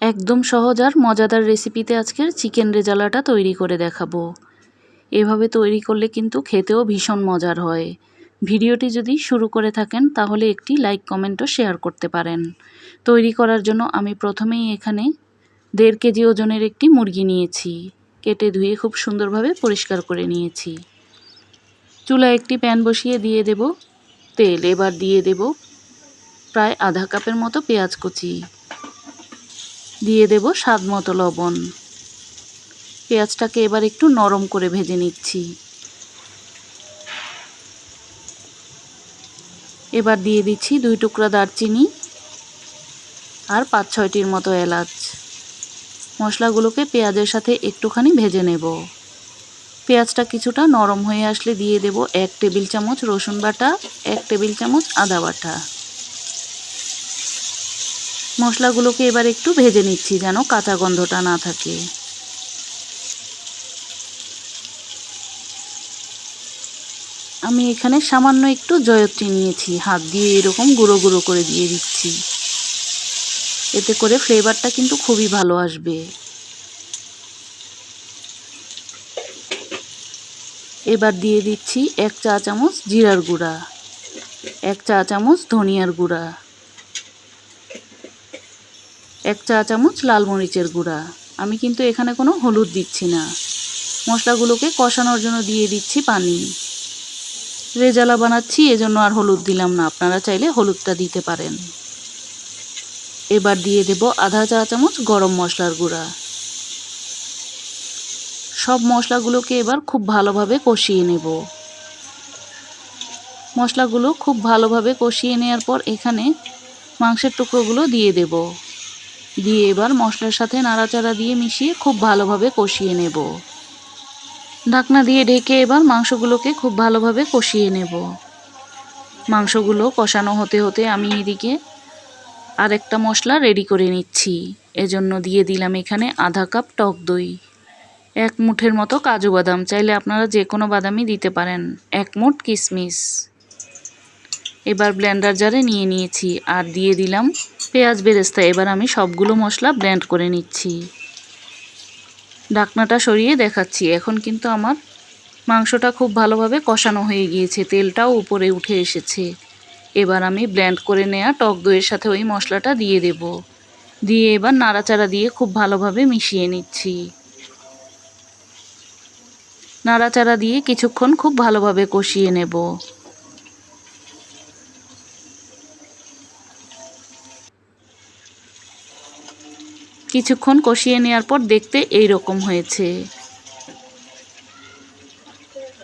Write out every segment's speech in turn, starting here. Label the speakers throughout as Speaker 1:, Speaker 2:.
Speaker 1: একদম সহজ আর মজাদার রেসিপিতে আজকের চিকেন রেজালাটা তৈরি করে দেখাবো। এভাবে তৈরি করলে কিন্তু খেতেও ভীষণ মজার হয়। ভিডিওটি যদি শুরু করে থাকেন তাহলে একটি লাইক কমেন্ট ও শেয়ার করতে পারেন। তৈরি করার জন্য আমি প্রথমেই এখানে 1.5 কেজি ওজনের একটি মুরগি নিয়েছি। কেটে ধুয়ে খুব সুন্দরভাবে পরিষ্কার করে নিয়েছি। চুলায় একটি প্যান বসিয়ে দিয়ে দেব তেল। এবার দিয়ে দেব প্রায় আধা কাপের মতো পেঁয়াজ কুচি। দিয়ে দেব স্বাদ মতো লবণ। পেঁয়াজটাকে এবার একটু নরম করে ভেজে নিচ্ছি। এবার দিয়ে দিচ্ছি 2 টুকরা দারচিনি আর 5-6টির মতো এলাচ। মশলাগুলোকে পেঁয়াজের সাথে একটুখানি ভেজে নেব। পেঁয়াজটা কিছুটা নরম হয়ে আসলে দিয়ে দেব 1 টেবিল চামচ রসুন বাটা, 1 টেবিল চামচ আদা বাটা। মশলাগুলোকে এবার একটু ভেজে নিচ্ছি যেন কাঁচা গন্ধটা না থাকে। আমি এখানে সামান্য একটু জয়ত্রী নিয়েছি, হাত দিয়ে এরকম গুঁড়ো গুঁড়ো করে দিয়ে দিচ্ছি। এতে করে ফ্লেভারটা কিন্তু খুবই ভালো আসবে। এবার দিয়ে দিচ্ছি 1 চা চামচ জিরার গুঁড়া, 1 চা চামচ ধনিয়ার গুঁড়া, 1 চা চামচ লাল মরিচের গুঁড়া। আমি কিন্তু এখানে কোনো হলুদ দিচ্ছি না। মশলাগুলোকে কষানোর জন্য দিয়ে দিচ্ছি পানি। রেজালা বানাচ্ছি এজন্য আর হলুদ দিলাম না, আপনারা চাইলে হলুদটা দিতে পারেন। এবার দিয়ে দেব আধা চা চামচ গরম মশলার গুঁড়া। সব মশলাগুলোকে এবার খুব ভালোভাবে কষিয়ে নেব। মশলাগুলো খুব ভালোভাবে কষিয়ে নেওয়ার পর এখানে মাংসের টুকরোগুলো দিয়ে দেব। দিয়ে এবার মশলার সাথে নাড়াচাড়া দিয়ে মিশিয়ে খুব ভালোভাবে কষিয়ে নেব। ঢাকনা দিয়ে ঢেকে এবার মাংসগুলোকে খুব ভালোভাবে কষিয়ে নেব। মাংসগুলো কষানো হতে হতে আমি এদিকে আরেকটা মশলা রেডি করে নিচ্ছি। এজন্য দিয়ে দিলাম এখানে আধা কাপ টক দই, 1 মুঠের মতো কাজু বাদাম, চাইলে আপনারা যে কোনো বাদামই দিতে পারেন, 1 মুঠ কিশমিশ। এবার ব্লেন্ডার জারে নিয়ে নিয়েছি আর দিয়ে দিলাম পেঁয়াজ বেরেস্তা। এবার আমি সবগুলো মশলা ব্লেন্ড করে নিচ্ছি। ঢাকনাটা সরিয়ে দেখাচ্ছি। এখন কিন্তু আমার মাংসটা খুব ভালোভাবে কষানো হয়ে গিয়েছে, তেলটাও উপরে উঠে এসেছে। এবার আমি ব্লেন্ড করে নেওয়া টক দইয়ের সাথে ওই মশলাটা দিয়ে দেব। দিয়ে এবার নাড়াচাড়া দিয়ে খুব ভালোভাবে মিশিয়ে নিচ্ছি। নাড়াচাড়া দিয়ে কিছুক্ষণ খুব ভালোভাবে কষিয়ে নেব। কিছুক্ষণ কষিয়ে নেওয়ার পর দেখতে এই রকম হয়েছে।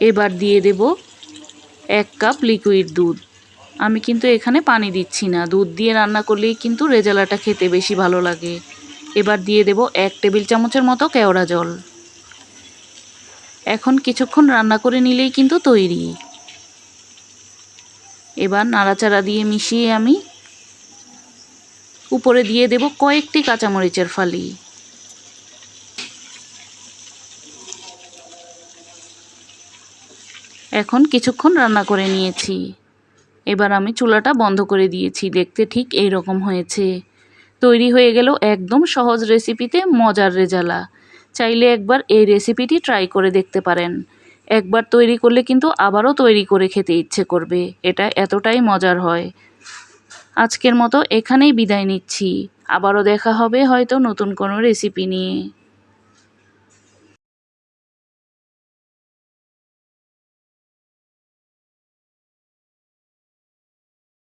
Speaker 1: এবার দিয়ে দেব 1 কাপ লিকুইড দুধ। আমি কিন্তু এখানে পানি দিচ্ছি না, দুধ দিয়ে রান্না করলেই কিন্তু রেজালাটা খেতে বেশি ভালো লাগে। এবার দিয়ে দেব 1 টেবিল চামচের মতো কেওড়া জল। এখন কিছুক্ষণ রান্না করে নিলেই কিন্তু তৈরি। এবার নাড়াচাড়া দিয়ে মিশিয়ে আমি উপরে দিয়ে দেব কয়েকটি কাঁচামরিচের ফালি। এখন কিছুক্ষণ রান্না করে নিয়েছি। এবার আমি চুলাটা বন্ধ করে দিয়েছি। দেখতে ঠিক এই রকম হয়েছে। তৈরি হয়ে গেল একদম সহজ রেসিপিতে মজার রেজালা। চাইলে একবার এই রেসিপিটি ট্রাই করে দেখতে পারেন। একবার তৈরি করলে কিন্তু আবারও তৈরি করে খেতে ইচ্ছে করবে। এটা এতটাই মজার হয়। আজকের মতো এখানেই বিদায় নিচ্ছি। আবারও দেখা হবে হয়তো নতুন কোনো রেসিপি নিয়ে।